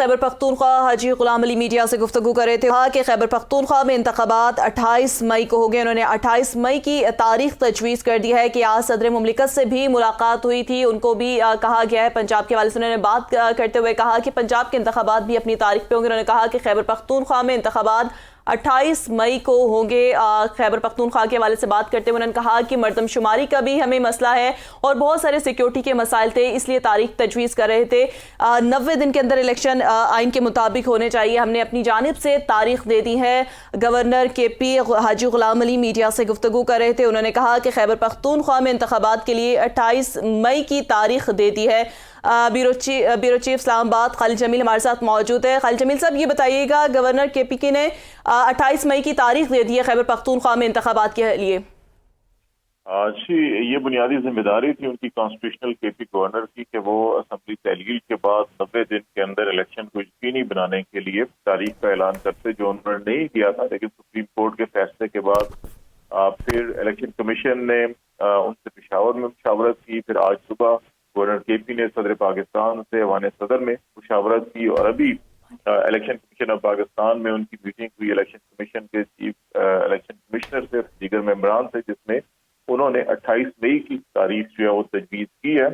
خیبر پختونخوا حاجی غلام علی media سے گفتگو کر رہے تھے. کہا کہ خیبر پختونخوا میں انتخابات 28 مئی کو ہو گئے. انہوں نے 28 مئی کی تاریخ تجویز کر دی ہے کہ آج صدر مملکت سے بھی ملاقات ہوئی تھی. ان کو بھی کہا گیا ہے پنجاب کے حوالے سے. انہوں نے بات کرتے ہوئے کہا کہ پنجاب کے انتخابات بھی اپنی تاریخ پہ ہوں گے. انہوں نے کہا کہ خیبر پختونخوا میں انتخابات 28 مئی کو ہوں گے. خیبر پختونخوا کے حوالے سے بات کرتے ہوئے انہوں نے کہا کہ مردم شماری کا بھی ہمیں مسئلہ ہے اور بہت سارے سیکیورٹی کے مسائل تھے, اس لیے تاریخ تجویز کر رہے تھے. 90 دن کے اندر الیکشن آئین کے مطابق ہونے چاہیے. ہم نے اپنی جانب سے تاریخ دے دی ہے. گورنر کے پی حاجی غلام علی میڈیا سے گفتگو کر رہے تھے. انہوں نے کہا کہ خیبر پختونخوا میں انتخابات کے لیے 28 مئی کی تاریخ دے دی ہے. بیورو چیف اسلام آباد خالد جمیل ہمارے ساتھ موجود ہے. خالد جمیل صاحب, یہ بتائیے گا, گورنر کے پی کے نے 28 مئی کی تاریخ دے دی ہے خیبر پختونخوا میں انتخابات کے لیے. جی, یہ بنیادی ذمہ داری تھی ان کی کانسٹیٹیوشنل کے پی گورنر کی کہ وہ اسمبلی تحلیل کے بعد 90 دن کے اندر الیکشن کو یقینی بنانے کے لیے تاریخ کا اعلان کرتے, جو انہوں نے نہیں کیا تھا. لیکن سپریم کورٹ کے فیصلے کے بعد پھر الیکشن کمیشن نے ان سے پشاور میں مشاورت کی. پھر آج صبح گورنر کے پی نے صدر پاکستان سے ایوان صدر میں مشاورت کی, اور ابھی الیکشن کمیشن آف پاکستان میں ان کی میٹنگ ہوئی الیکشن کمیشن کے چیف الیکشن کمشنر سے, دیگر ممبران سے, جس میں انہوں نے 28 مئی کی تاریخ جو ہے وہ تجویز کی ہے.